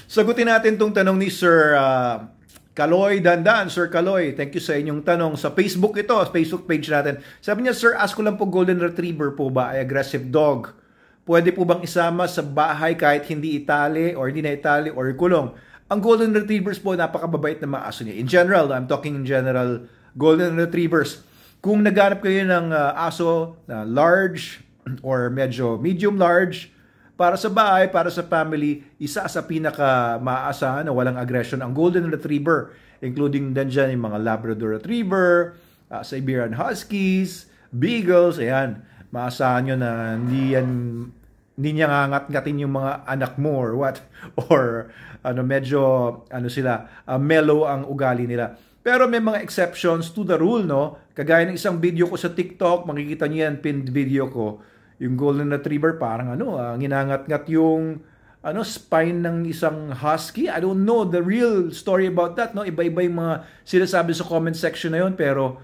Sagutin natin tong tanong ni Sir Kaloy Dandan. Sir Kaloy, thank you sa inyong tanong. Sa Facebook ito, Facebook page natin. Sabi niya, Sir, ask ko lang po, Golden Retriever po ba ay aggressive dog? Pwede po bang isama sa bahay kahit hindi itali or hindi na itali or kulong? Ang Golden Retrievers po, napakababait na mga aso niya. In general, I'm talking in general, Golden Retrievers. Kung naghanap kayo ng aso na large or medyo medium large, para sa bahay, para sa family, isa sa pinaka maaasahan na walang aggression ang Golden Retriever, including din dyan yung mga Labrador Retriever, Siberian Huskies, Beagles, ayan. Maasahan nyo na hindi niya ngangat-ngatin yung mga anak mo or what, or medyo sila, mellow ang ugali nila. Pero may mga exceptions to the rule, no? Kagaya ng isang video ko sa TikTok, makikita niyo yan, pinned video ko. Yung Golden Retriever, parang ginangat-ngat yung spine ng isang husky. I don't know the real story about that, no? Iba-iba yung mga sinasabi sa comment section na yun, pero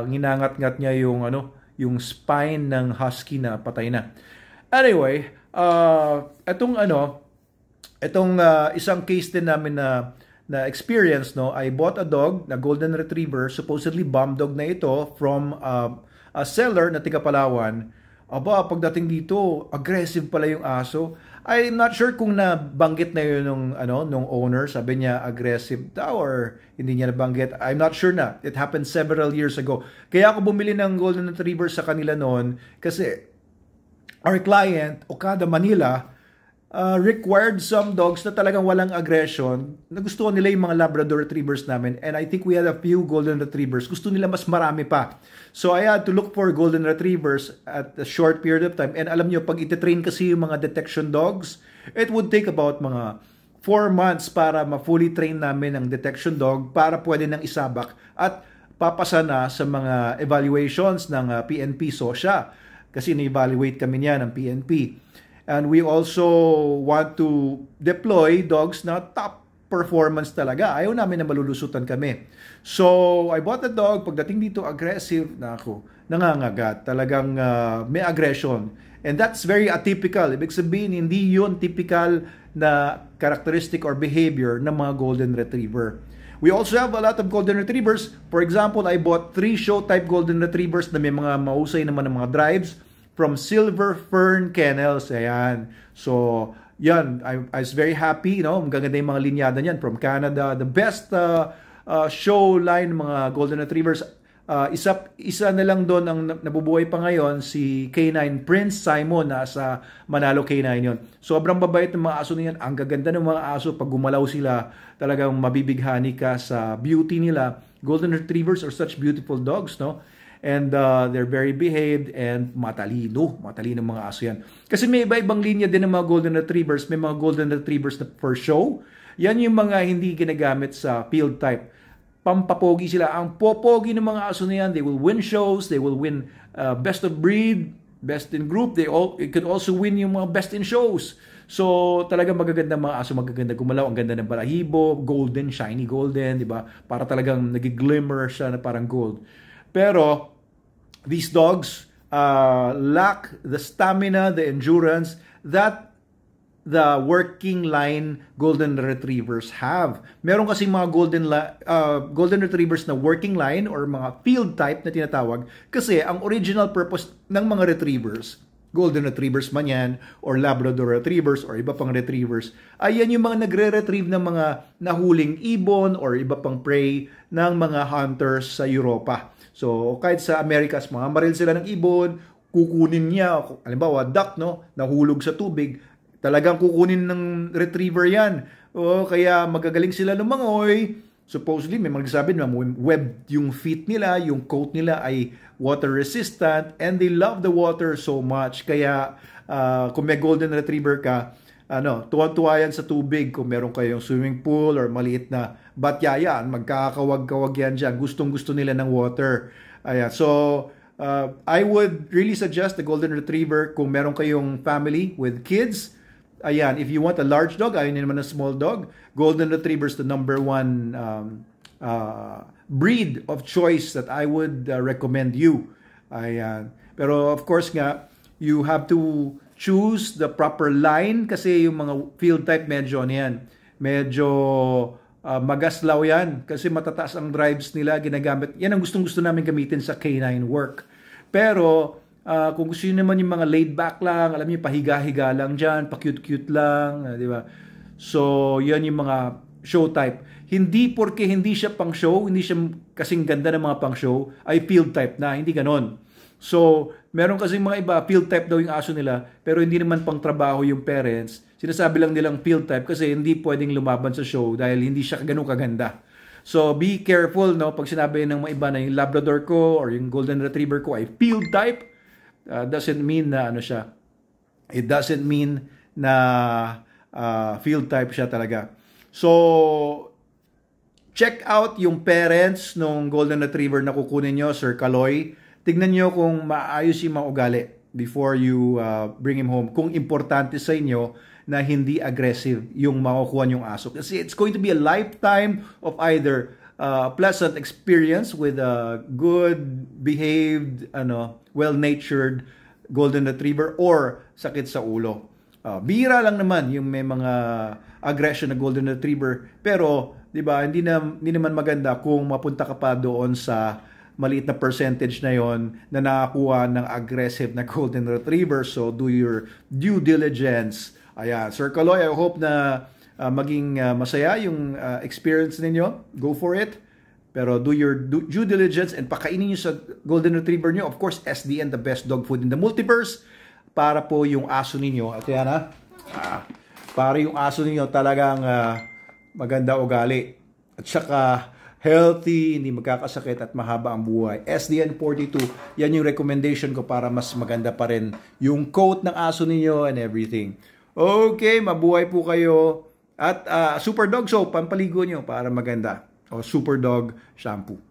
ginangat-ngat niya yung spine ng husky na patay na. Anyway, itong isang case din namin na experience, no? I bought a dog na Golden Retriever, supposedly bomb dog na ito, from a seller na taga Palawan. Aba, pagdating dito, aggressive pala yung aso. I'm not sure kung nabanggit na yun nung owner. Sabi niya aggressive daw or hindi niya nabanggit. I'm not sure na. It happened several years ago. Kaya ako bumili ng Golden Retriever sa kanila noon kasi our client, Okada Manila, required some dogs na talagang walang aggression. Nagustuhan nila yung mga Labrador Retrievers namin, and I think we had a few Golden Retrievers. Gusto nila mas marami pa. So I had to look for Golden Retrievers at a short period of time. And alam nyo, pag ititrain kasi yung mga detection dogs, it would take about mga 4 months para ma-fully train namin ang detection dog para pwede nang isabak at papasa na sa mga evaluations ng PNP SOSHA. Kasi na-evaluate kami niya ng PNP. And we also want to deploy dogs na top performance talaga. Ayaw namin na malulusutan kami. So, I bought the dog. Pagdating dito, aggressive na ako. Nangangagat. Talagang may aggression. And that's very atypical. Ibig sabihin, hindi yun typical na characteristic or behavior ng mga Golden Retriever. We also have a lot of Golden Retrievers. For example, I bought 3 show-type Golden Retrievers na may mga mahusay naman ng mga drives from Silver Fern Kennels. Ayan. So, yan. I was very happy. Ang gaganda yung mga linyada niyan from Canada. The best show line ng mga Golden Retrievers. Isa na lang doon ang nabubuhay pa ngayon, si K9 Prince Simon. Nasa Manalo K9 yon. Sobrang babait ng mga aso niyan. Ang gaganda ng mga aso. Pag gumalaw sila, talagang mabibighani ka sa beauty nila. Golden Retrievers are such beautiful dogs, no? And they're very behaved and matalino mga aso yan. Kasi may iba-ibang linya din ng mga Golden Retrievers. May mga Golden Retrievers na for show. Yan yung mga hindi ginagamit sa field type. Pampapogi sila. Ang popogi ng mga aso na yan, they will win shows, they will win best of breed, best in group. It could also win yung mga best in shows. So, talagang magaganda mga aso, magaganda gumalaw. Ang ganda ng balahibo, golden, shiny golden, di ba? Para talagang nagiglimmer siya na parang gold. Pero, these dogs lack the stamina, the endurance that the working line Golden Retrievers have. Meron kasi mga Golden Retrievers na working line or mga field type na tinatawag kasi ang original purpose ng mga Retrievers, Golden Retrievers man yan, or Labrador Retrievers, or iba pang Retrievers, ayan yung mga nagre-retrieve ng mga nahuling ibon or iba pang prey ng mga hunters sa Europa. So, kahit sa Amerikas, mga maril sila ng ibon, kukunin niya, halimbawa, duck, no, nahulog sa tubig, talagang kukunin ng retriever yan. O, kaya magagaling sila lumangoy. Supposedly, may magsasabi na web yung feet nila, yung coat nila ay water resistant, and they love the water so much. Kaya, kung may Golden Retriever ka, tuwa-tuwa yan sa tubig. Kung meron kayong swimming pool or maliit na batyayaan, magkakawag-kawag yan dyan. Gustong-gusto nila ng water. Ayan. So, I would really suggest the Golden Retriever kung meron kayong family with kids. Ayan, if you want a large dog, ayaw naman a small dog, Golden Retriever is the number one breed of choice that I would recommend you. Ayan. Pero of course nga, you have to choose the proper line kasi yung mga field type medyo ano yan, medyo magaslaw yan kasi matataas ang drives nila ginagamit. Yan ang gustong-gusto namin gamitin sa canine work. Pero kung gusto niyo naman yung mga laid back lang, alam niyo, pahiga-higa lang dyan, pa-cute-cute lang, di ba? So, yan yung mga show type. Hindi porque hindi siya pang show, hindi siya kasing ganda ng mga pang show, ay field type na, hindi ganon. So, meron kasing mga iba, field type daw yung aso nila, pero hindi naman pang trabaho yung parents. Sinasabi lang nilang field type kasi hindi pwedeng lumaban sa show dahil hindi siya ganun kaganda. So, be careful, no? Pag sinabi ng mga iba na yung Labrador ko or yung Golden Retriever ko ay field type, doesn't mean na ano siya. It doesn't mean na field type siya talaga. So, check out yung parents ng Golden Retriever na kukunin nyo, Sir Kaloy. Tignan nyo kung maayos yung mga ugali before you bring him home. Kung importante sa inyo na hindi aggressive yung makukuha yung aso. Kasi it's going to be a lifetime of either pleasant experience with a good behaved, well-natured Golden Retriever or sakit sa ulo. Bihira lang naman yung may mga aggression na Golden Retriever, pero 'di ba, hindi naman maganda kung mapunta ka pa doon sa maliit na percentage na yon na nakakuha ng aggressive na Golden Retriever. So do your due diligence. Ayan, Sir Kaloy, I hope na maging masaya yung experience ninyo. Go for it. Pero do your due diligence and pakainin nyo sa Golden Retriever nyo. Of course, SDN, the best dog food in the multiverse. Para po yung aso ninyo. At yan para yung aso ninyo talagang maganda ugali. At saka healthy, hindi magkakasakit at mahaba ang buhay. SDN 42, yan yung recommendation ko para mas maganda pa rin yung coat ng aso ninyo and everything. Okay, mabuhay po kayo. At Super Dog Soap, pampaligo nyo para maganda. O Super Dog Shampoo.